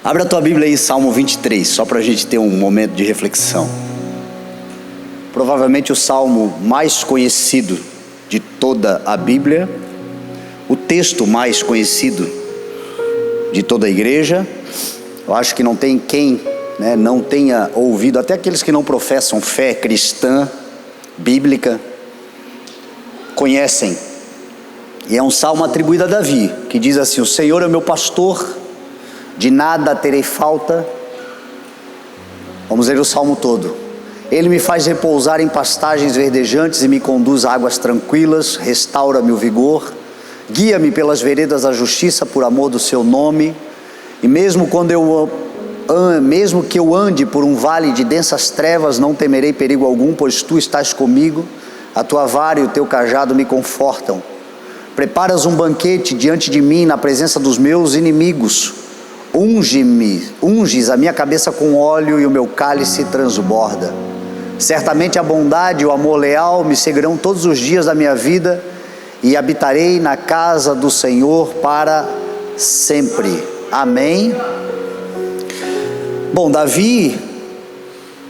Abra a tua Bíblia aí, Salmo 23, só para a gente ter um momento de reflexão. Provavelmente o salmo mais conhecido de toda a Bíblia, o texto mais conhecido de toda a igreja. Eu acho que não tem quem não tenha ouvido, até aqueles que não professam fé cristã, bíblica, conhecem. E é um salmo atribuído a Davi, que diz assim: o Senhor é o meu pastor, de nada terei falta. Vamos ler o salmo todo. Ele me faz repousar em pastagens verdejantes e me conduz a águas tranquilas, restaura-me o vigor, guia-me pelas veredas da justiça por amor do seu nome. E mesmo que eu ande por um vale de densas trevas, não temerei perigo algum, pois tu estás comigo, a tua vara e o teu cajado me confortam. Preparas um banquete diante de mim na presença dos meus inimigos. Unges a minha cabeça com óleo e o meu cálice transborda. Certamente a bondade e o amor leal me seguirão todos os dias da minha vida, e habitarei na casa do Senhor para sempre. Amém. Bom, Davi,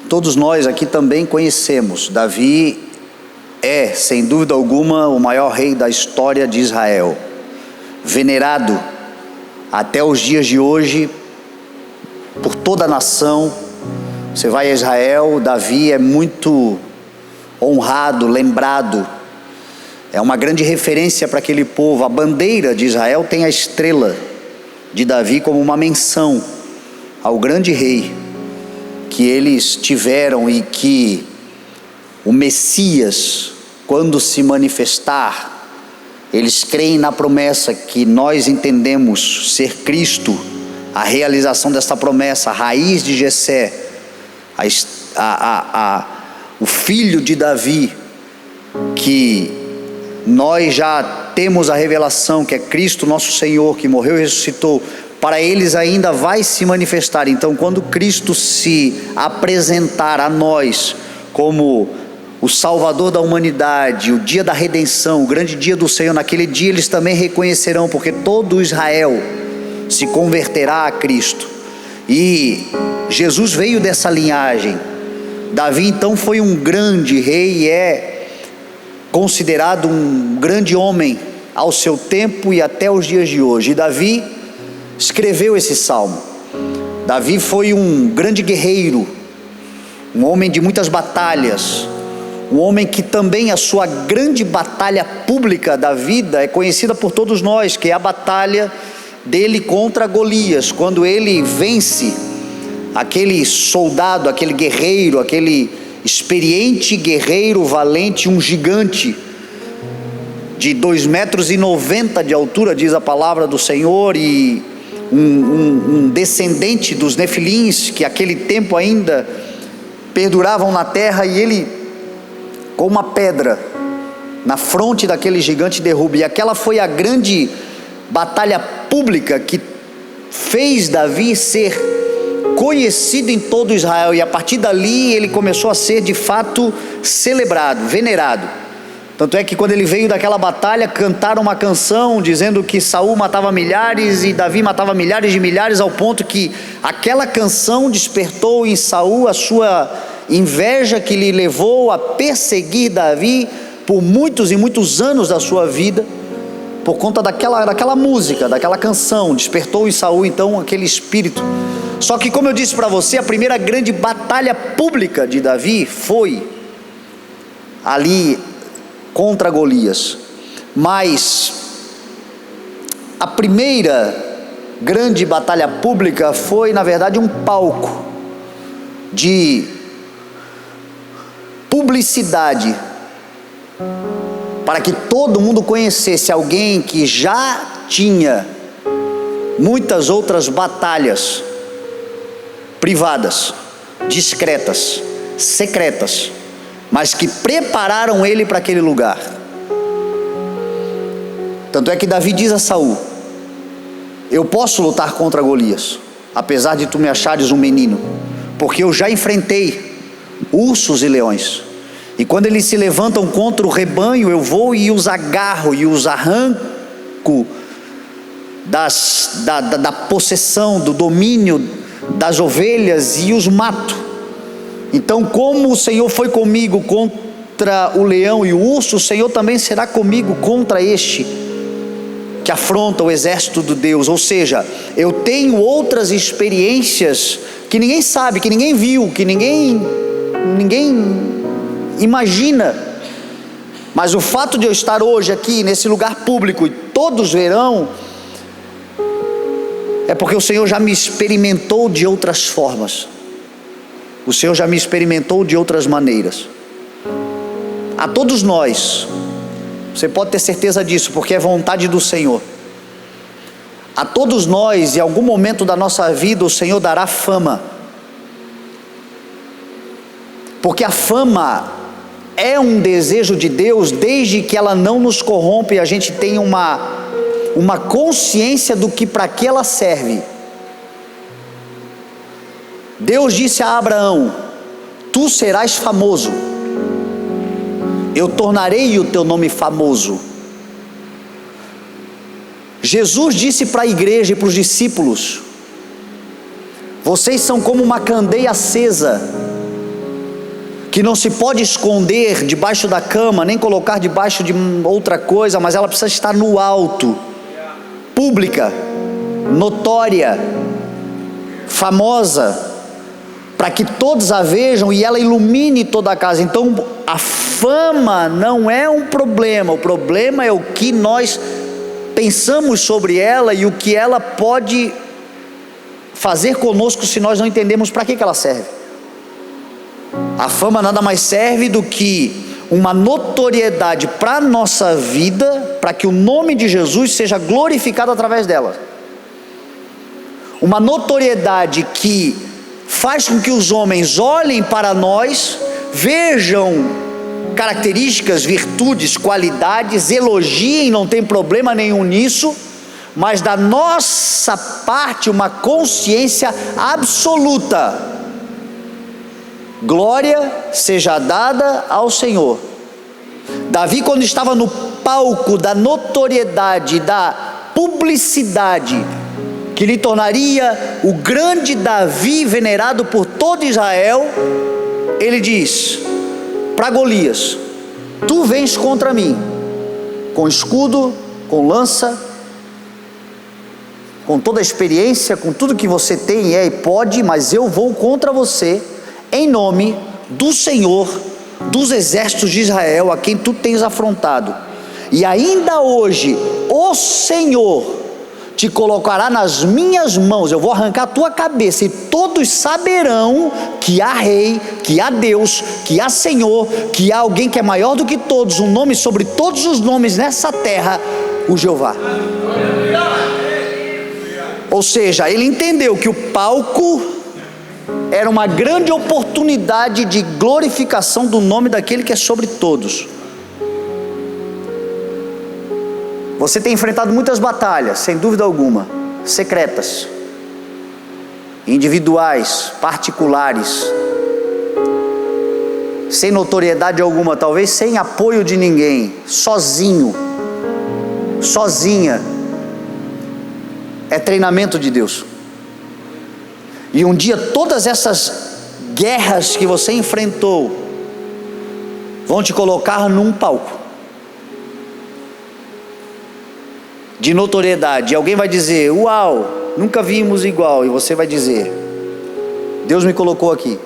todos nós aqui também conhecemos. Davi é, sem dúvida alguma, o maior rei da história de Israel, venerado até os dias de hoje por toda a nação. Você vai a Israel, Davi é muito honrado, lembrado, é uma grande referência para aquele povo. A bandeira de Israel tem a estrela de Davi como uma menção ao grande rei que eles tiveram, e que o Messias, quando se manifestar, eles creem na promessa que nós entendemos ser Cristo, a realização desta promessa, a raiz de Jessé, o filho de Davi, que nós já temos a revelação que é Cristo nosso Senhor, que morreu e ressuscitou. Para eles ainda vai se manifestar. Então, quando Cristo se apresentar a nós como o Salvador da humanidade, o dia da redenção, o grande dia do Senhor, naquele dia eles também reconhecerão, porque todo Israel se converterá a Cristo. E Jesus veio dessa linhagem. Davi então foi um grande rei e é considerado um grande homem ao seu tempo e até os dias de hoje. E Davi escreveu esse salmo. Davi foi um grande guerreiro, um homem de muitas batalhas, um homem que também a sua grande batalha pública da vida é conhecida por todos nós, que é a batalha dele contra Golias, quando ele vence aquele soldado, aquele guerreiro, aquele experiente guerreiro valente, um gigante de 2,90 metros de altura, diz a palavra do Senhor, e um descendente dos nefilins, que aquele tempo ainda perduravam na terra, e ele com uma pedra na fronte daquele gigante derruba. E aquela foi a grande batalha pública que fez Davi ser conhecido em todo Israel, e a partir dali ele começou a ser de fato celebrado, venerado. Tanto é que quando ele veio daquela batalha, cantaram uma canção dizendo que Saul matava milhares e Davi matava milhares de milhares, ao ponto que aquela canção despertou em Saul a sua inveja, que lhe levou a perseguir Davi por muitos e muitos anos da sua vida, por conta daquela música, daquela canção. Despertou em Saul então aquele espírito. Só que, como eu disse para você, a primeira grande batalha pública de Davi foi ali contra Golias. Mas a primeira grande batalha pública foi, na verdade, um palco de publicidade, para que todo mundo conhecesse alguém que já tinha muitas outras batalhas privadas, discretas, secretas, mas que prepararam ele para aquele lugar. Tanto é que Davi diz a Saul: eu posso lutar contra Golias, apesar de tu me achares um menino, porque eu já enfrentei ursos e leões, e quando eles se levantam contra o rebanho, eu vou e os agarro e os arranco da possessão, do domínio das ovelhas e os mato. Então, como o Senhor foi comigo contra o leão e o urso, o Senhor também será comigo contra este que afronta o exército de Deus. Ou seja, eu tenho outras experiências que ninguém sabe, que ninguém viu, que ninguém imagina, mas o fato de eu estar hoje aqui nesse lugar público e todos verão, é porque o Senhor já me experimentou de outras formas, o Senhor já me experimentou de outras maneiras. A todos nós, você pode ter certeza disso, porque é vontade do Senhor. A todos nós, em algum momento da nossa vida, o Senhor dará fama, porque a fama é um desejo de Deus, desde que ela não nos corrompe e a gente tenha uma consciência do que, para que ela serve. Deus disse a Abraão: tu serás famoso, eu tornarei o teu nome famoso. Jesus disse para a igreja e para os discípulos: vocês são como uma candeia acesa, que não se pode esconder debaixo da cama, nem colocar debaixo de outra coisa, mas ela precisa estar no alto, pública, notória, famosa, para que todos a vejam e ela ilumine toda a casa. Então a fama não é um problema, o problema é o que nós pensamos sobre ela e o que ela pode fazer conosco se nós não entendemos para que ela serve. A fama nada mais serve do que uma notoriedade para a nossa vida, para que o nome de Jesus seja glorificado através dela. Uma notoriedade que faz com que os homens olhem para nós, vejam características, virtudes, qualidades, elogiem, não tem problema nenhum nisso, mas da nossa parte uma consciência absoluta: glória seja dada ao Senhor. Davi, quando estava no palco da notoriedade, da publicidade, que lhe tornaria o grande Davi, venerado por todo Israel, ele diz para Golias: tu vens contra mim com escudo, com lança, com toda a experiência, com tudo que você tem e pode, mas eu vou contra você em nome do Senhor dos exércitos de Israel, a quem tu tens afrontado. E ainda hoje o Senhor te colocará nas minhas mãos, eu vou arrancar a tua cabeça, e todos saberão que há rei, que há Deus, que há Senhor, que há alguém que é maior do que todos, um nome sobre todos os nomes nessa terra, o Jeová. Ou seja, ele entendeu que o palco era uma grande oportunidade de glorificação do nome daquele que é sobre todos. Você tem enfrentado muitas batalhas, sem dúvida alguma, secretas, individuais, particulares, sem notoriedade alguma, talvez sem apoio de ninguém, sozinho, sozinha. É treinamento de Deus. E um dia todas essas guerras que você enfrentou vão te colocar num palco de notoriedade, e alguém vai dizer: uau, nunca vimos igual, e você vai dizer: Deus me colocou aqui,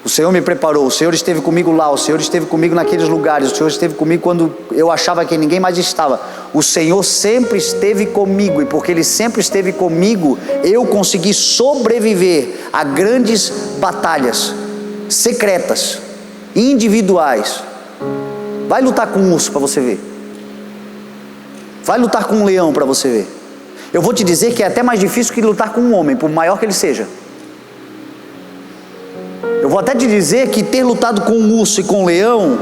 o Senhor me preparou, o Senhor esteve comigo lá, o Senhor esteve comigo naqueles lugares, o Senhor esteve comigo quando eu achava que ninguém mais estava. O Senhor sempre esteve comigo, e porque Ele sempre esteve comigo, eu consegui sobreviver a grandes batalhas secretas, individuais. Vai lutar com um urso para você ver, vai lutar com um leão para você ver. Eu vou te dizer que é até mais difícil que lutar com um homem, por maior que ele seja. Eu vou até te dizer que ter lutado com um urso e com um leão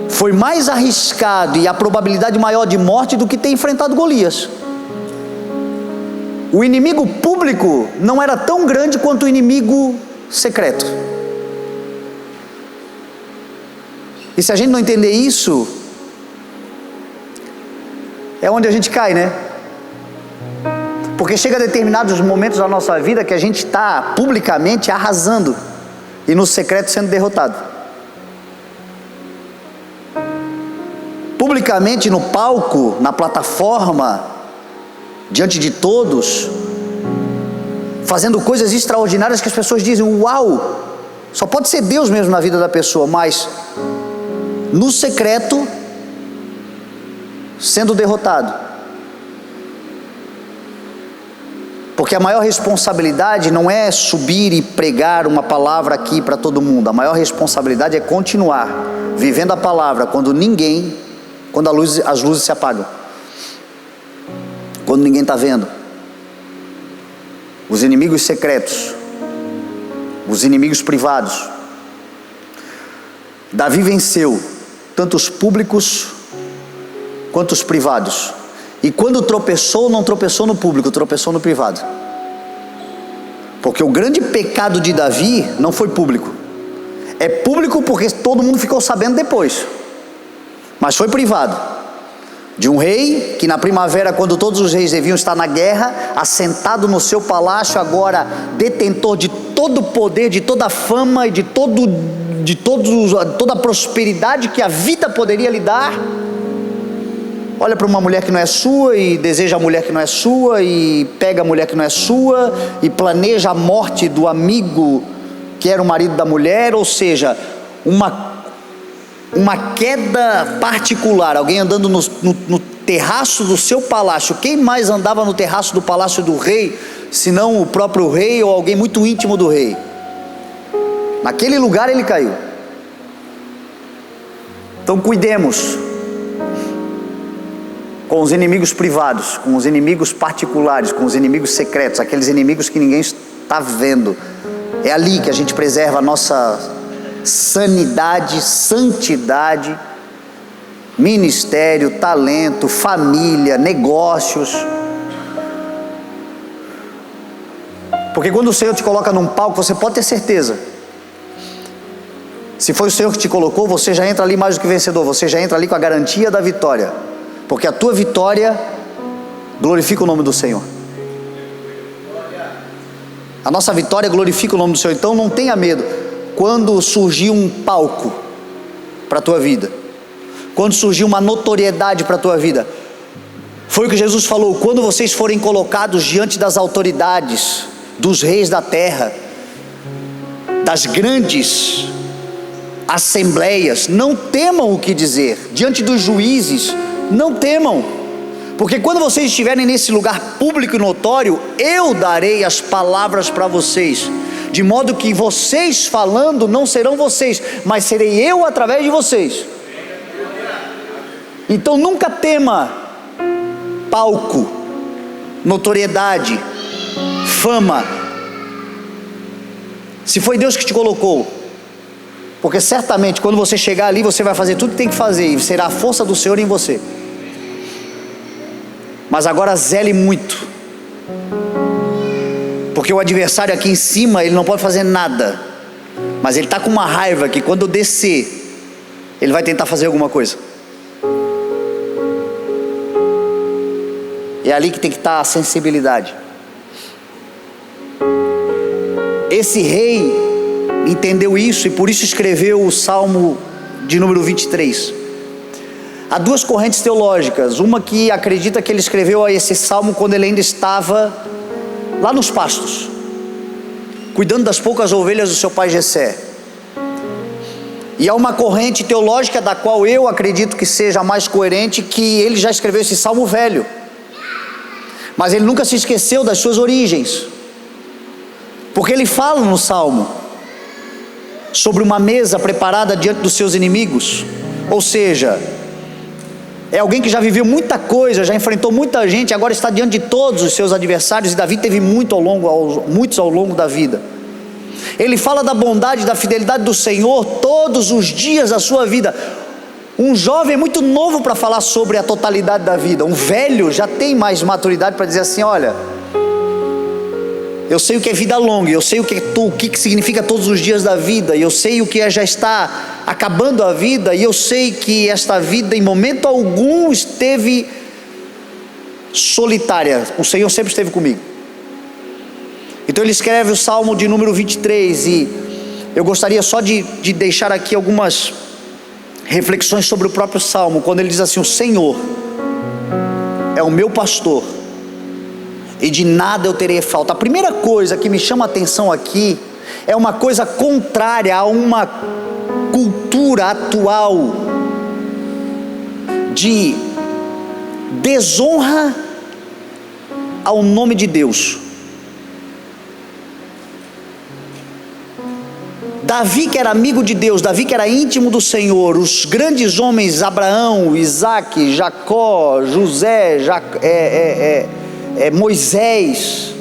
foi mais arriscado e a probabilidade maior de morte do que ter enfrentado Golias. O inimigo público não era tão grande quanto o inimigo secreto. E se a gente não entender isso, é onde a gente cai, né? Porque chega a determinados momentos da nossa vida que a gente está publicamente arrasando e no secreto sendo derrotado. Publicamente no palco, na plataforma, diante de todos, fazendo coisas extraordinárias que as pessoas dizem: uau, só pode ser Deus mesmo na vida da pessoa, mas no secreto sendo derrotado. Porque a maior responsabilidade não é subir e pregar uma palavra aqui para todo mundo. A maior responsabilidade é continuar vivendo a palavra quando as luzes se apagam, quando ninguém está vendo. Os inimigos secretos, os inimigos privados. Davi venceu tanto os públicos quanto os privados. E quando tropeçou, não tropeçou no público, tropeçou no privado. Porque o grande pecado de Davi não foi público. É público porque todo mundo ficou sabendo depois, mas foi privado. De um rei que na primavera, quando todos os reis deviam estar na guerra, assentado no seu palácio, agora detentor de todo o poder, de toda a fama e de toda a prosperidade que a vida poderia lhe dar, olha para uma mulher que não é sua e deseja a mulher que não é sua e pega a mulher que não é sua e planeja a morte do amigo que era o marido da mulher. Ou seja, uma queda particular. Alguém andando no terraço do seu palácio. Quem mais andava no terraço do palácio do rei, senão o próprio rei ou alguém muito íntimo do rei? Naquele lugar ele caiu. Então cuidemos com os inimigos privados, com os inimigos particulares, com os inimigos secretos, aqueles inimigos que ninguém está vendo. É ali que a gente preserva a nossa sanidade, santidade, ministério, talento, família, negócios. Porque quando o Senhor te coloca num palco, você pode ter certeza, se foi o Senhor que te colocou, você já entra ali mais do que vencedor, você já entra ali com a garantia da vitória. Porque a tua vitória glorifica o nome do Senhor. A nossa vitória glorifica o nome do Senhor. Então não tenha medo quando surgir um palco para a tua vida, quando surgir uma notoriedade para a tua vida. Foi o que Jesus falou: quando vocês forem colocados diante das autoridades, dos reis da terra, das grandes assembleias, não temam o que dizer. Diante dos juízes, não temam, porque quando vocês estiverem nesse lugar público e notório, eu darei as palavras para vocês, de modo que vocês falando não serão vocês, mas serei eu através de vocês. Então nunca tema palco, notoriedade, fama, se foi Deus que te colocou, porque certamente quando você chegar ali, você vai fazer tudo que tem que fazer, e será a força do Senhor em você. Mas agora zele muito, porque o adversário aqui em cima, ele não pode fazer nada, mas ele está com uma raiva que quando eu descer, ele vai tentar fazer alguma coisa. É ali que tem que estar a sensibilidade. Esse rei entendeu isso e por isso escreveu o Salmo de número 23. Há duas correntes teológicas, uma que acredita que ele escreveu esse salmo quando ele ainda estava lá nos pastos, cuidando das poucas ovelhas do seu pai Jessé. E há uma corrente teológica da qual eu acredito que seja mais coerente, que ele já escreveu esse salmo velho, mas ele nunca se esqueceu das suas origens, porque ele fala no salmo sobre uma mesa preparada diante dos seus inimigos. Ou seja, é alguém que já viveu muita coisa, já enfrentou muita gente, agora está diante de todos os seus adversários, e Davi teve muitos ao longo da vida. Ele fala da bondade, da fidelidade do Senhor todos os dias da sua vida. Um jovem é muito novo para falar sobre a totalidade da vida, um velho já tem mais maturidade para dizer assim: olha, eu sei o que é vida longa, eu sei o que significa todos os dias da vida, e eu sei o que é já estar acabando a vida, e eu sei que esta vida em momento algum esteve solitária, o Senhor sempre esteve comigo. Então ele escreve o Salmo de número 23, e eu gostaria só de deixar aqui algumas reflexões sobre o próprio Salmo, quando ele diz assim: o Senhor é o meu pastor, e de nada eu terei falta. A primeira coisa que me chama a atenção aqui, é uma coisa contrária a uma cultura atual, de desonra ao nome de Deus. Davi, que era amigo de Deus, Davi que era íntimo do Senhor, os grandes homens, Abraão, Isaac, Jacó, José, Moisés,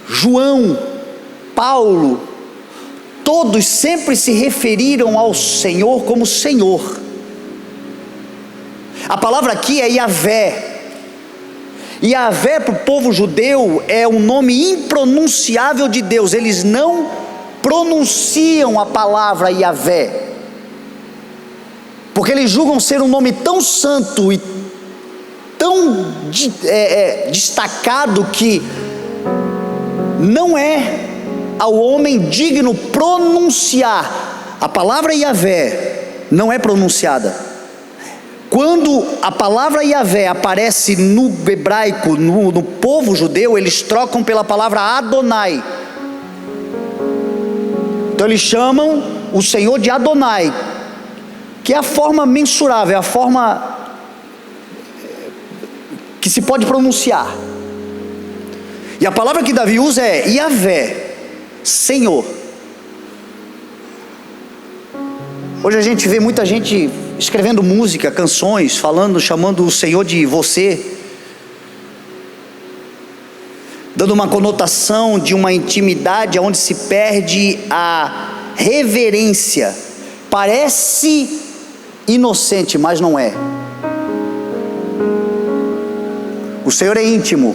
João, Paulo, todos sempre se referiram ao Senhor como Senhor. A palavra aqui é Yahvé. Yahvé para o povo judeu é um nome impronunciável de Deus. Eles não pronunciam a palavra Yahvé, porque eles julgam ser um nome tão santo e tão destacado, que não é ao homem digno pronunciar. A palavra Yahvé não é pronunciada. Quando a palavra Yahvé aparece no hebraico, no povo judeu, eles trocam pela palavra Adonai. Então eles chamam o Senhor de Adonai, que é a forma mensurável, é a forma que se pode pronunciar. E a palavra que Davi usa é Yahvé, Senhor. Hoje a gente vê muita gente escrevendo música, canções, chamando o Senhor de você, dando uma conotação de uma intimidade onde se perde a reverência. Parece inocente, mas não é. O Senhor é íntimo,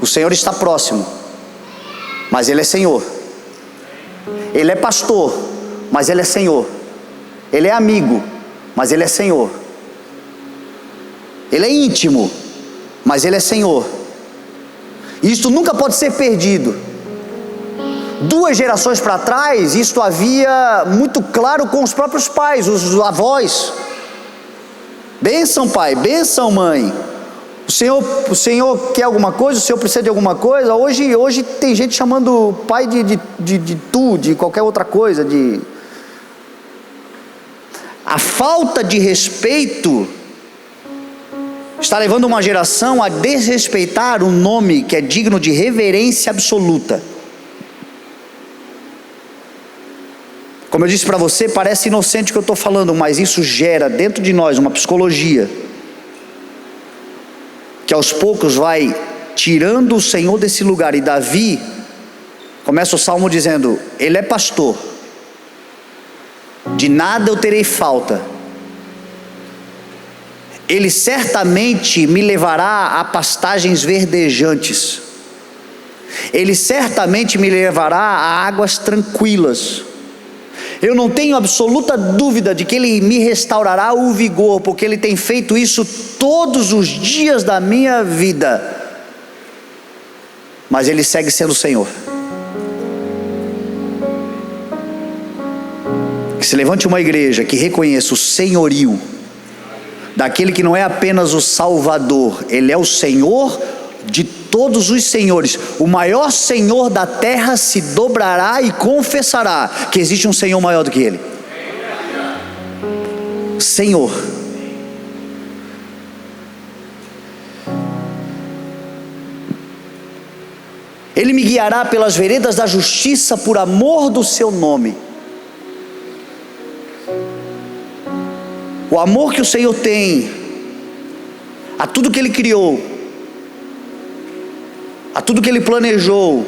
o Senhor está próximo, mas Ele é Senhor. Ele é pastor, mas Ele é Senhor. Ele é amigo, mas Ele é Senhor. Ele é íntimo, mas Ele é Senhor. Isto nunca pode ser perdido. 2 gerações para trás, isto havia muito claro com os próprios pais, os avós. Bênção pai, bênção mãe. O Senhor quer alguma coisa, o Senhor precisa de alguma coisa. Hoje tem gente chamando o pai de qualquer outra coisa, A falta de respeito está levando uma geração a desrespeitar um nome que é digno de reverência absoluta. Como eu disse para você, parece inocente o que eu estou falando, mas isso gera dentro de nós uma psicologia que aos poucos vai tirando o Senhor desse lugar. E Davi começa o salmo dizendo: Ele é pastor, de nada eu terei falta. Ele certamente me levará a pastagens verdejantes. Ele certamente me levará a águas tranquilas. Eu não tenho absoluta dúvida de que Ele me restaurará o vigor, porque Ele tem feito isso todos os dias da minha vida. Mas Ele segue sendo o Senhor. Que se levante uma igreja que reconheça o senhorio daquele que não é apenas o Salvador, Ele é o Senhor de todos os senhores. O maior Senhor da terra se dobrará e confessará que existe um Senhor maior do que Ele. Senhor. Ele me guiará pelas veredas da justiça por amor do seu nome. O amor que o Senhor tem a tudo que Ele criou, a tudo que Ele planejou,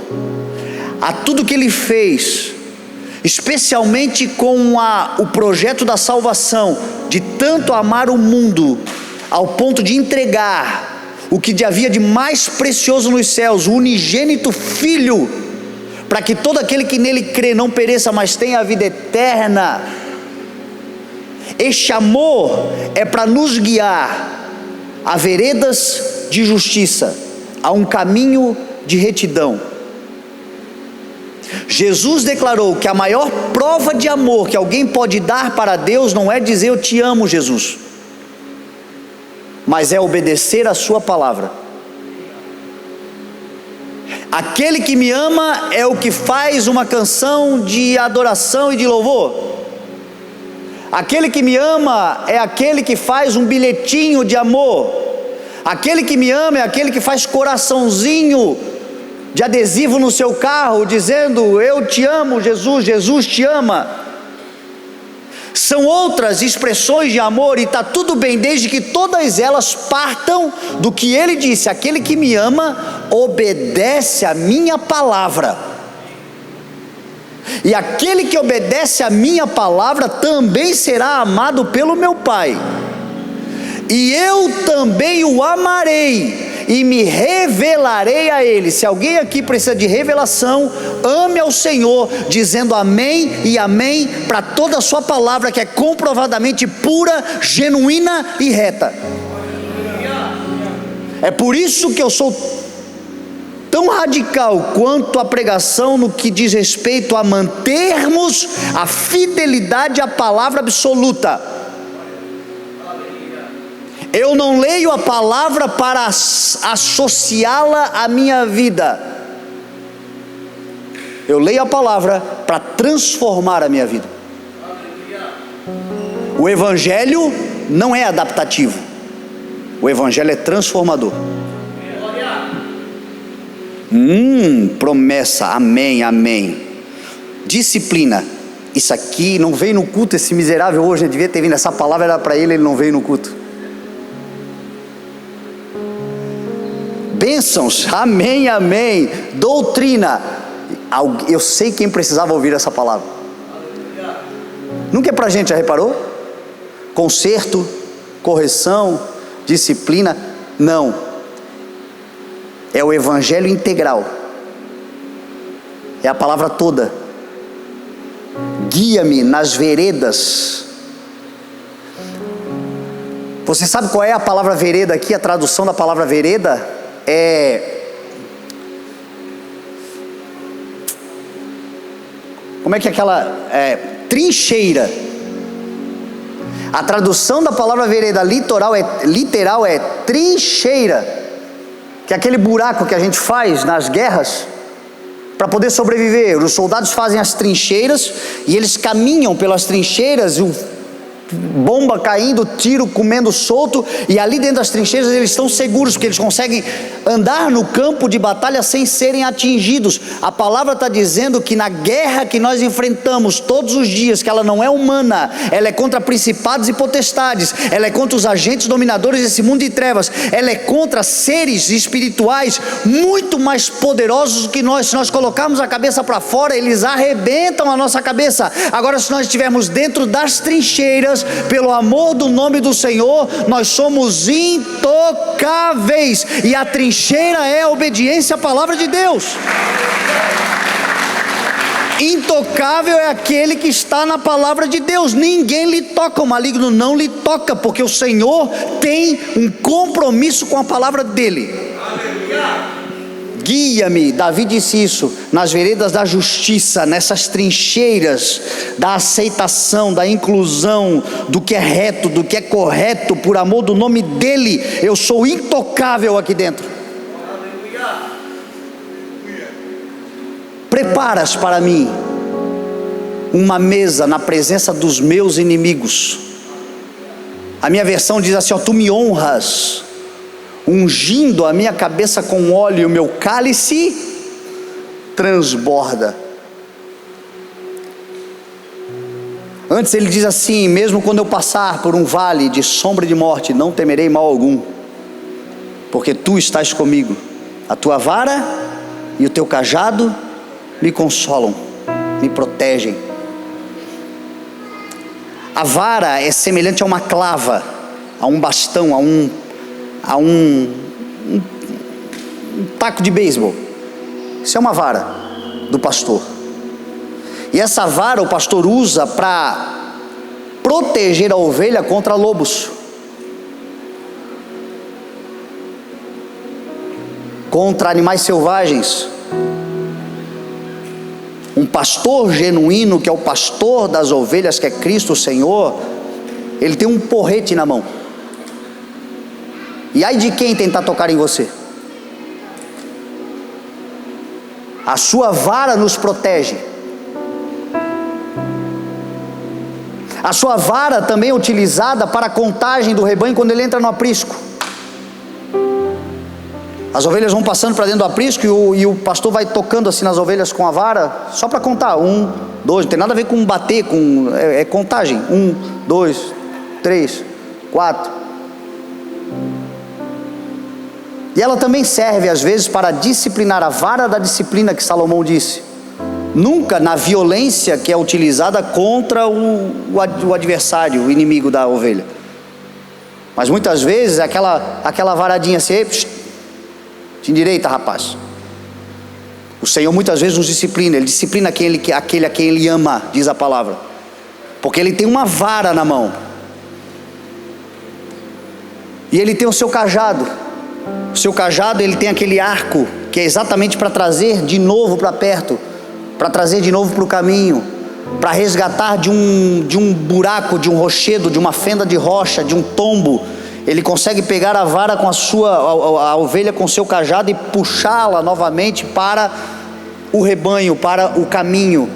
a tudo que Ele fez, especialmente com o projeto da salvação, de tanto amar o mundo, ao ponto de entregar o que havia de mais precioso nos céus, o unigênito Filho, para que todo aquele que nele crê não pereça, mas tenha a vida eterna. Este amor é para nos guiar há veredas de justiça, há um caminho de retidão. Jesus declarou que a maior prova de amor que alguém pode dar para Deus não é dizer eu te amo, Jesus, mas é obedecer a sua palavra. Aquele que me ama é o que faz uma canção de adoração e de louvor. Aquele que me ama é aquele que faz um bilhetinho de amor. Aquele que me ama é aquele que faz coraçãozinho de adesivo no seu carro, dizendo eu te amo, Jesus, Jesus te ama. São outras expressões de amor, e está tudo bem, desde que todas elas partam do que ele disse: aquele que me ama obedece a minha palavra, e aquele que obedece a minha palavra também será amado pelo meu Pai, e eu também o amarei e me revelarei a ele. Se alguém aqui precisa de revelação, ame ao Senhor, dizendo amém e amém para toda a sua palavra, que é comprovadamente pura, genuína e reta. É por isso que eu sou tão radical quanto a pregação no que diz respeito a mantermos a fidelidade à palavra absoluta. Eu não leio a palavra para associá-la à minha vida, eu leio a palavra para transformar a minha vida. O Evangelho não é adaptativo, o Evangelho é transformador. Promessa, amém, amém. Disciplina, isso aqui não veio no culto, esse miserável hoje devia ter vindo, essa palavra era para ele não veio no culto. Bênçãos, amém, amém. Doutrina, eu sei quem precisava ouvir essa palavra. Nunca é para a gente, já reparou? Conserto, correção, disciplina, não. É o Evangelho integral, é a palavra toda. Guia-me nas veredas. Você sabe qual é a palavra vereda aqui? A tradução da palavra vereda como é que é aquela trincheira. A tradução da palavra vereda literal é trincheira, que é aquele buraco que a gente faz nas guerras para poder sobreviver. Os soldados fazem as trincheiras e eles caminham pelas trincheiras, bomba caindo, tiro comendo solto, e ali dentro das trincheiras eles estão seguros, porque eles conseguem andar no campo de batalha sem serem atingidos. A palavra está dizendo que na guerra que nós enfrentamos todos os dias, que ela não é humana, ela é contra principados e potestades, ela é contra os agentes dominadores desse mundo de trevas, ela é contra seres espirituais muito mais poderosos do que nós. Se nós colocarmos a cabeça para fora, eles arrebentam a nossa cabeça. Agora, se nós estivermos dentro das trincheiras, pelo amor do nome do Senhor, nós somos intocáveis, e a trincheira é a obediência à palavra de Deus. Intocável é aquele que está na palavra de Deus, ninguém lhe toca, o maligno não lhe toca, porque o Senhor tem um compromisso com a palavra dele. Guia-me, Davi disse isso, nas veredas da justiça, nessas trincheiras da aceitação, da inclusão, do que é reto, do que é correto, por amor do nome dele, eu sou intocável aqui dentro. Preparas para mim uma mesa na presença dos meus inimigos. A minha versão diz assim, tu me honras, ungindo a minha cabeça com óleo, e o meu cálice transborda. Antes ele diz assim, mesmo quando eu passar por um vale de sombra de morte, não temerei mal algum, porque tu estás comigo, a tua vara e o teu cajado me consolam, me protegem. A vara é semelhante a uma clava, a um bastão, a um taco de beisebol. Isso é uma vara do pastor, e essa vara o pastor usa para proteger a ovelha contra lobos. contra animais selvagens. Um pastor genuíno, que é o pastor das ovelhas, que é Cristo o Senhor, ele tem um porrete na mão. E ai de quem tentar tocar em você. A sua vara nos protege. A sua vara também é utilizada para a contagem do rebanho quando ele entra no aprisco. As ovelhas vão passando para dentro do aprisco e o pastor vai tocando assim nas ovelhas com a vara, só para contar. 1, 2, não tem nada a ver com bater, é contagem. 1, 2, 3, 4. E ela também serve às vezes para disciplinar, a vara da disciplina que Salomão disse. Nunca na violência que é utilizada contra o adversário, o inimigo da ovelha. Mas muitas vezes aquela varadinha assim, te endireita, rapaz. O Senhor muitas vezes nos disciplina. Ele disciplina aquele a quem Ele ama, diz a palavra, porque Ele tem uma vara na mão. E Ele tem o seu cajado. O seu cajado, ele tem aquele arco, que é exatamente para trazer de novo para perto, para trazer de novo para o caminho, para resgatar de um buraco, de um rochedo, de uma fenda de rocha, de um tombo. Ele consegue pegar a vara com a ovelha com o seu cajado e puxá-la novamente para o rebanho, para o caminho.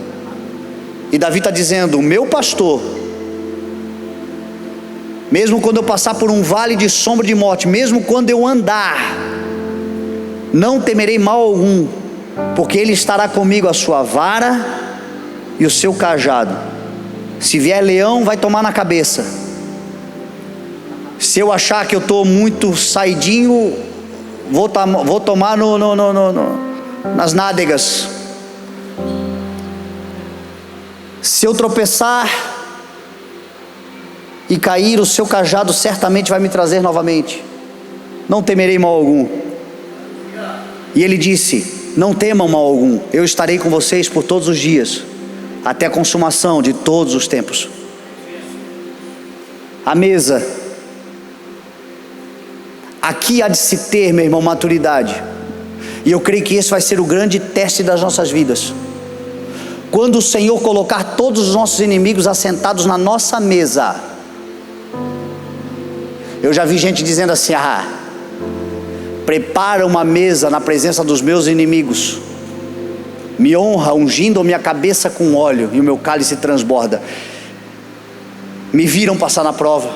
E Davi está dizendo: o meu pastor, mesmo quando eu passar por um vale de sombra de morte, mesmo quando eu andar, não temerei mal algum, porque Ele estará comigo, a sua vara e o seu cajado. Se vier leão, vai tomar na cabeça. Se eu achar que eu estou muito saidinho, vou tomar nas nádegas. Se eu tropeçar e cair, o seu cajado certamente vai me trazer novamente. Não temerei mal algum. E ele disse: não temam mal algum, eu estarei com vocês por todos os dias, até a consumação de todos os tempos. A mesa. Aqui há de se ter, meu irmão, maturidade. E eu creio que esse vai ser o grande teste das nossas vidas. Quando o Senhor colocar todos os nossos inimigos assentados na nossa mesa. Eu já vi gente dizendo assim: prepara uma mesa na presença dos meus inimigos, me honra ungindo a minha cabeça com óleo, e o meu cálice transborda. Me viram passar na prova,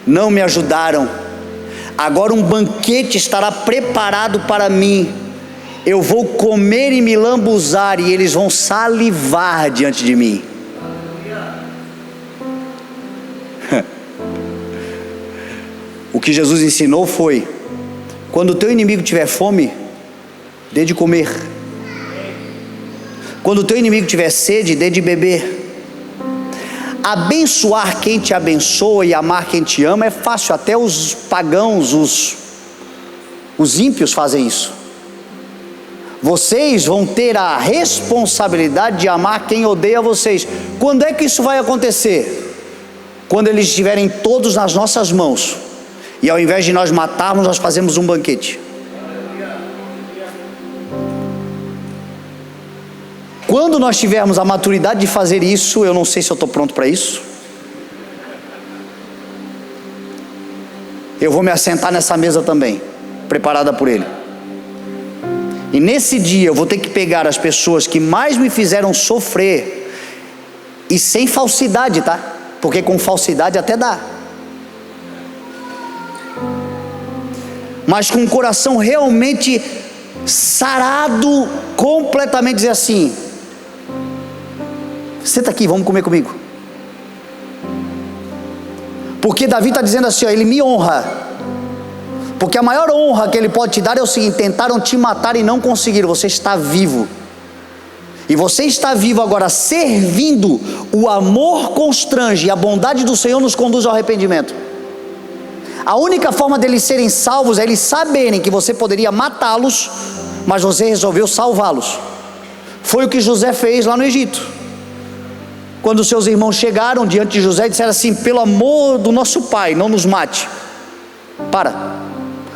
não me ajudaram, agora um banquete estará preparado para mim, eu vou comer e me lambuzar, e eles vão salivar diante de mim. O que Jesus ensinou foi: quando o teu inimigo tiver fome, dê de comer. Quando o teu inimigo tiver sede, dê de beber. Abençoar quem te abençoa e amar quem te ama é fácil. Até os pagãos, os ímpios fazem isso. Vocês vão ter a responsabilidade de amar quem odeia vocês. Quando é que isso vai acontecer? Quando eles estiverem todos nas nossas mãos, e ao invés de nós matarmos, nós fazemos um banquete. Quando nós tivermos a maturidade de fazer isso, eu não sei se eu estou pronto para isso. Eu vou me assentar nessa mesa também, preparada por Ele. E nesse dia eu vou ter que pegar as pessoas que mais me fizeram sofrer, e sem falsidade, tá? Porque com falsidade até dá. Mas com o coração realmente sarado, completamente, dizer assim: senta aqui, vamos comer comigo. Porque Davi está dizendo assim: ele me honra. Porque a maior honra que ele pode te dar é o seguinte: tentaram te matar e não conseguiram, você está vivo. E você está vivo agora servindo, o amor constrange, e a bondade do Senhor nos conduz ao arrependimento. A única forma deles serem salvos é eles saberem que você poderia matá-los, mas você resolveu salvá-los. Foi o que José fez lá no Egito. Quando seus irmãos chegaram diante de José e disseram assim: pelo amor do nosso pai, não nos mate.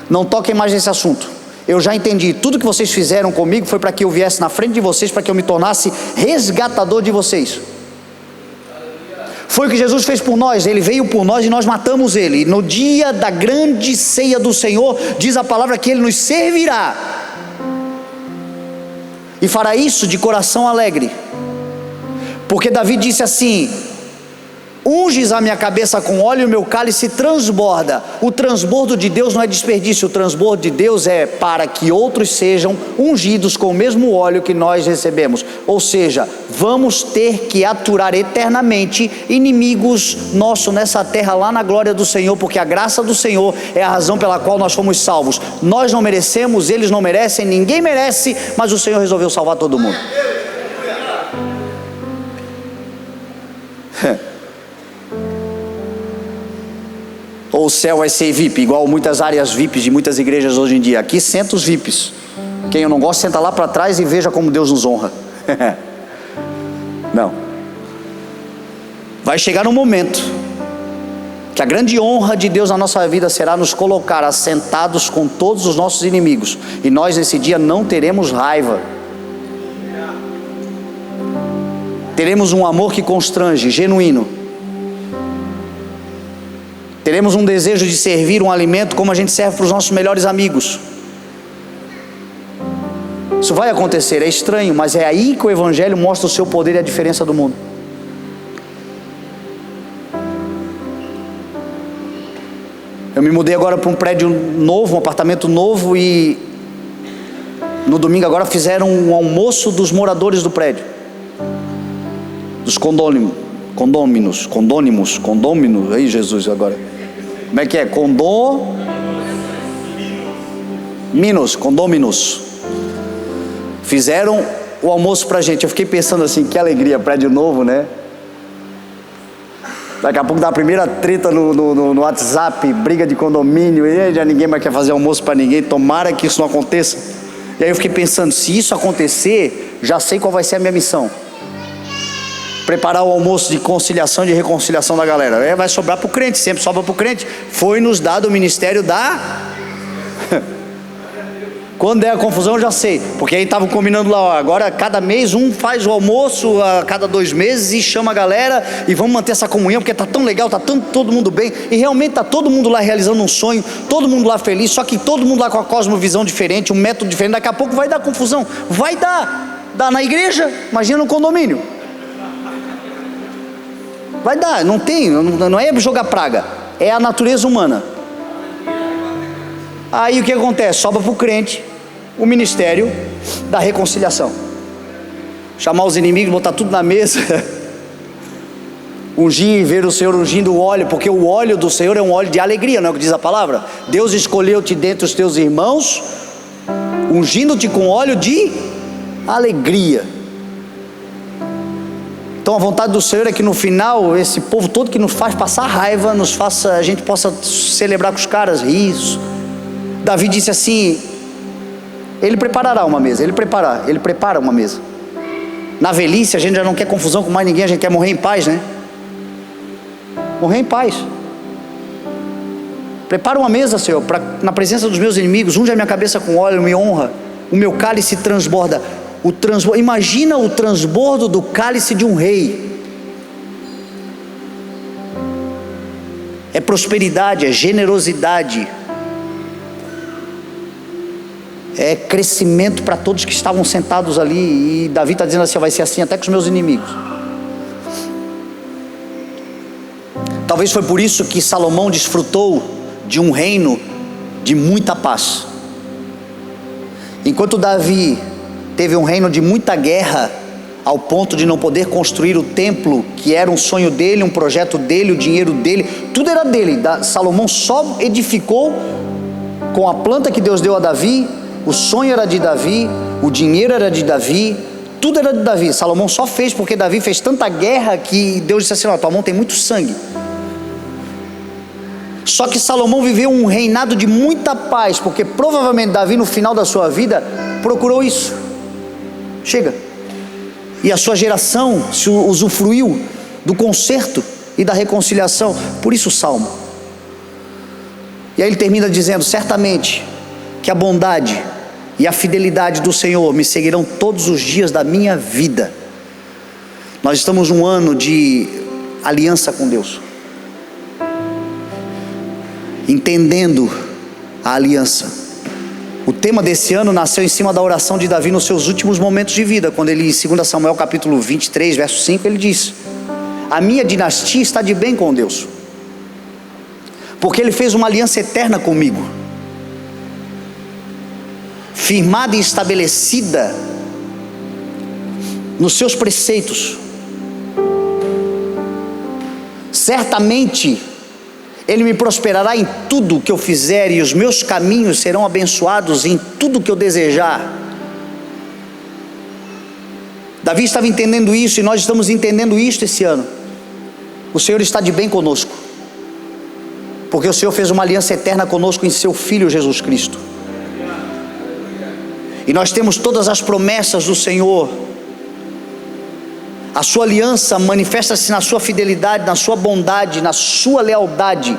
Não toquem mais nesse assunto. Eu já entendi, tudo que vocês fizeram comigo foi para que eu viesse na frente de vocês, para que eu me tornasse resgatador de vocês. Foi o que Jesus fez por nós, Ele veio por nós e nós matamos Ele. E no dia da grande ceia do Senhor, diz a palavra que Ele nos servirá, e fará isso de coração alegre, porque Davi disse assim: unges a minha cabeça com óleo e o meu cálice transborda. O transbordo de Deus não é desperdício, o transbordo de Deus é para que outros sejam ungidos com o mesmo óleo que nós recebemos. Ou seja, vamos ter que aturar eternamente inimigos nossos nessa terra, lá na glória do Senhor, porque a graça do Senhor é a razão pela qual nós fomos salvos. Nós não merecemos, eles não merecem, ninguém merece, mas o Senhor resolveu salvar todo mundo. Ou o céu vai ser VIP, igual muitas áreas VIPs de muitas igrejas hoje em dia. Aqui senta os VIPs. Quem eu não gosto, senta lá para trás e veja como Deus nos honra. Não. Vai chegar um momento que a grande honra de Deus na nossa vida será nos colocar assentados com todos os nossos inimigos, e nós nesse dia não teremos raiva. Teremos um amor que constrange, genuíno. Teremos um desejo de servir um alimento como a gente serve para os nossos melhores amigos. Isso vai acontecer, é estranho, mas é aí que o Evangelho mostra o seu poder e a diferença do mundo. Eu me mudei agora para um prédio novo, um apartamento novo, e no domingo agora fizeram um almoço dos moradores do prédio, dos condôminos, aí Jesus agora, como é que é? Condôminos, fizeram o almoço pra gente. Eu fiquei pensando assim, que alegria, prédio novo, né? Daqui a pouco dá a primeira treta no WhatsApp, briga de condomínio, e já ninguém mais quer fazer almoço para ninguém. Tomara que isso não aconteça. E aí eu fiquei pensando, se isso acontecer, já sei qual vai ser a minha missão: preparar o almoço de conciliação e de reconciliação da galera. Vai sobrar para o crente, sempre sobra para o crente. Foi nos dado o ministério da... Quando der a confusão eu já sei, porque aí estavam combinando lá, ó, agora cada mês um faz o almoço a cada 2 meses e chama a galera, e vamos manter essa comunhão, porque está tão legal, está todo mundo bem, e realmente está todo mundo lá realizando um sonho, todo mundo lá feliz, só que todo mundo lá com a cosmovisão diferente, um método diferente. Daqui a pouco vai dar confusão, vai dar na igreja, imagina no condomínio. Vai dar, não é jogar praga, é a natureza humana. Aí o que acontece? Sobra para o crente o ministério da reconciliação, chamar os inimigos, botar tudo na mesa, ungir, ver o Senhor ungindo o óleo, porque o óleo do Senhor é um óleo de alegria, não é o que diz a palavra? Deus escolheu-te dentre os teus irmãos, ungindo-te com óleo de alegria. Então a vontade do Senhor é que no final, esse povo todo que nos faz passar raiva, a gente possa celebrar com os caras, isso. Davi disse assim: Ele preparará uma mesa, Ele prepara uma mesa. Na velhice a gente já não quer confusão com mais ninguém, a gente quer morrer em paz, né? Morrer em paz. Prepara uma mesa, Senhor, na presença dos meus inimigos, unge a minha cabeça com óleo, me honra, o meu cálice transborda. Imagina o transbordo do cálice de um rei. É prosperidade, é generosidade, é crescimento para todos que estavam sentados ali. E Davi está dizendo assim: vai ser assim até com os meus inimigos. Talvez foi por isso que Salomão desfrutou de um reino de muita paz. Enquanto Davi teve um reino de muita guerra, ao ponto de não poder construir o templo, que era um sonho dele, um projeto dele, o dinheiro dele, tudo era dele. Salomão só edificou com a planta que Deus deu a Davi. O sonho era de Davi, o dinheiro era de Davi, tudo era de Davi. Salomão só fez porque Davi fez tanta guerra que Deus disse assim: ó, tua mão tem muito sangue. Só que Salomão viveu um reinado de muita paz, porque provavelmente Davi no final da sua vida procurou isso. Chega. E a sua geração se usufruiu do conserto e da reconciliação. Por isso o Salmo. E aí ele termina dizendo: certamente que a bondade e a fidelidade do Senhor me seguirão todos os dias da minha vida. Nós estamos num ano de aliança com Deus, entendendo a aliança. O tema desse ano nasceu em cima da oração de Davi nos seus últimos momentos de vida, quando ele, em 2 Samuel capítulo 23, verso 5, ele diz: a minha dinastia está de bem com Deus, porque Ele fez uma aliança eterna comigo, firmada e estabelecida nos seus preceitos. Certamente Ele me prosperará em tudo que eu fizer, e os meus caminhos serão abençoados em tudo que eu desejar. Davi estava entendendo isso, e nós estamos entendendo isso esse ano. O Senhor está de bem conosco, porque o Senhor fez uma aliança eterna conosco em seu Filho Jesus Cristo. E nós temos todas as promessas do Senhor. A sua aliança manifesta-se na sua fidelidade, na sua bondade, na sua lealdade.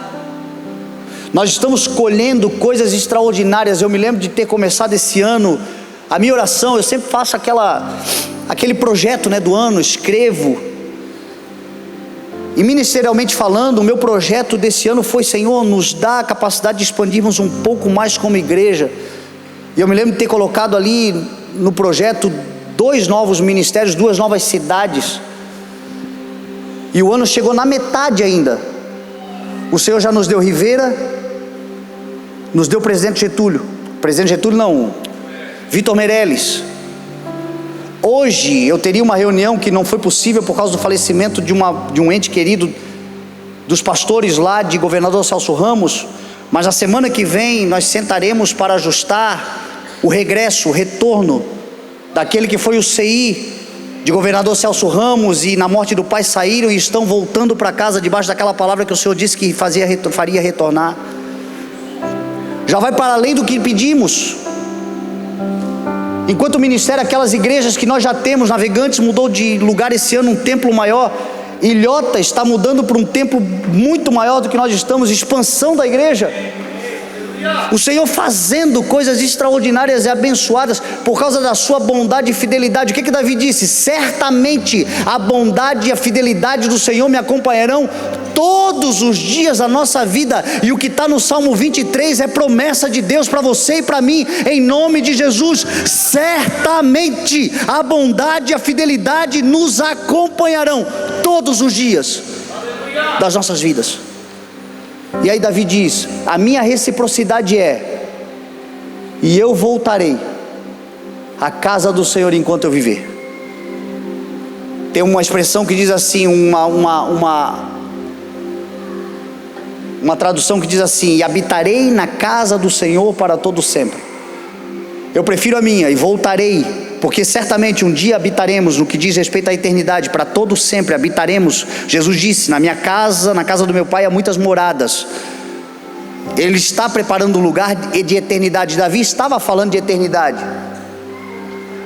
Nós estamos colhendo coisas extraordinárias. Eu me lembro de ter começado esse ano, a minha oração, eu sempre faço aquele projeto, do ano, escrevo. E ministerialmente falando, o meu projeto desse ano foi: Senhor, nos dá a capacidade de expandirmos um pouco mais como igreja. E eu me lembro de ter colocado ali no projeto 2 novos ministérios, 2 novas cidades. E o ano chegou na metade ainda. O Senhor já nos deu Ribeira, nos deu Presidente Getúlio não, Vitor Meirelles. Hoje eu teria uma reunião que não foi possível por causa do falecimento de um ente querido dos pastores lá de Governador Celso Ramos. Mas na semana que vem nós sentaremos para ajustar o regresso, o retorno daquele que foi o CI de Governador Celso Ramos, e na morte do pai saíram e estão voltando para casa debaixo daquela palavra que o Senhor disse que faria retornar. Já vai para além do que pedimos. Enquanto o ministério, aquelas igrejas que nós já temos, Navegantes mudou de lugar esse ano, um templo maior. Ilhota está mudando para um templo muito maior do que nós estamos, expansão da igreja. O Senhor fazendo coisas extraordinárias e abençoadas por causa da sua bondade e fidelidade. O que Davi disse? Certamente a bondade e a fidelidade do Senhor me acompanharão todos os dias da nossa vida. E o que está no Salmo 23 é promessa de Deus para você e para mim, em nome de Jesus. Certamente a bondade e a fidelidade nos acompanharão todos os dias das nossas vidas. E aí Davi diz: a minha reciprocidade é: e eu voltarei à casa do Senhor enquanto eu viver. Tem uma expressão que diz assim, uma tradução que diz assim: e habitarei na casa do Senhor para todo sempre. Eu prefiro a minha: e voltarei, porque certamente um dia habitaremos, no que diz respeito à eternidade, para todo sempre habitaremos. Jesus disse: na minha casa, na casa do meu Pai há muitas moradas. Ele está preparando um lugar de eternidade. Davi estava falando de eternidade,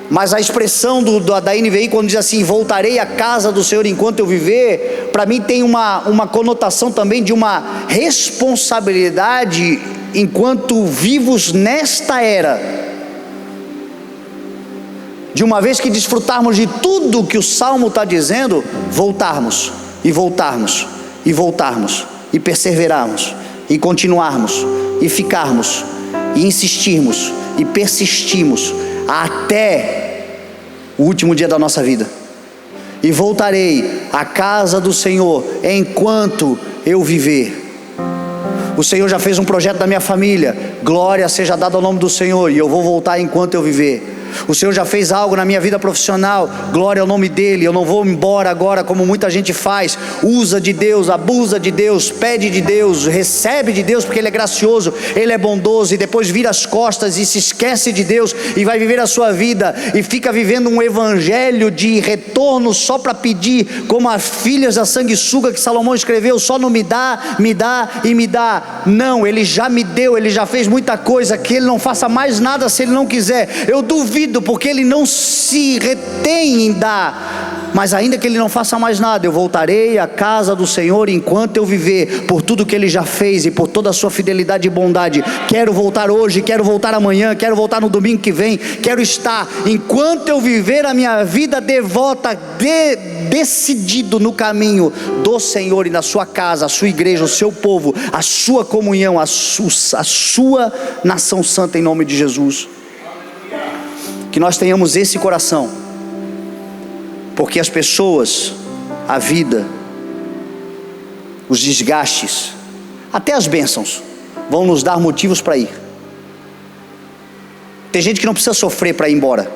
mas a expressão da NVI, quando diz assim: voltarei à casa do Senhor enquanto eu viver, para mim tem uma conotação também de uma responsabilidade enquanto vivos nesta era. De uma vez que desfrutarmos de tudo que o Salmo está dizendo, voltarmos, e voltarmos, e voltarmos, e perseverarmos, e continuarmos, e ficarmos, e insistirmos, e persistirmos, até o último dia da nossa vida. E voltarei à casa do Senhor enquanto eu viver. O Senhor já fez um projeto da minha família, glória seja dada ao nome do Senhor, e eu vou voltar enquanto eu viver. O Senhor já fez algo na minha vida profissional, glória ao nome dEle. Eu não vou embora agora como muita gente faz, usa de Deus, abusa de Deus, pede de Deus, recebe de Deus porque Ele é gracioso, Ele é bondoso, e depois vira as costas e se esquece de Deus e vai viver a sua vida e fica vivendo um evangelho de retorno só para pedir, como as filhas da sanguessuga que Salomão escreveu: só não me dá, me dá e me dá. Não, Ele já me deu, Ele já fez muita coisa, que Ele não faça mais nada se Ele não quiser. Eu duvido, porque Ele não se retém em dar. mas ainda que ele não faça mais nada, eu voltarei à casa do Senhor enquanto eu viver, por tudo que ele já fez e por toda a sua fidelidade e bondade. Quero voltar hoje, quero voltar amanhã, quero voltar no domingo que vem, quero estar, enquanto eu viver, a minha vida devota, decidido no caminho do Senhor e na sua casa, a sua igreja, o seu povo, a sua comunhão, a sua nação santa, em nome de Jesus. Que nós tenhamos esse coração, porque as pessoas, a vida, os desgastes, até as bênçãos, vão nos dar motivos para ir. Tem gente que não precisa sofrer para ir embora,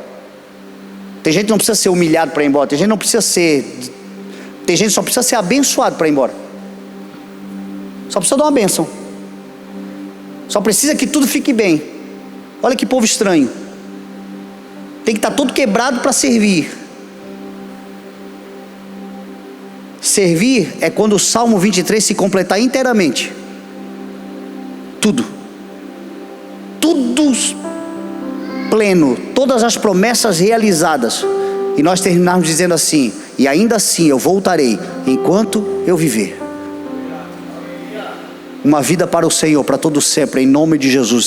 tem gente que não precisa ser humilhado para ir embora, tem gente que só precisa ser abençoado para ir embora, só precisa dar uma bênção, só precisa que tudo fique bem. Olha que povo estranho, tem que estar todo quebrado para servir. Servir é quando o Salmo 23 se completar inteiramente. Tudo pleno, todas as promessas realizadas, e nós terminarmos dizendo assim: e ainda assim eu voltarei enquanto eu viver. Uma vida para o Senhor, para todo sempre, em nome de Jesus.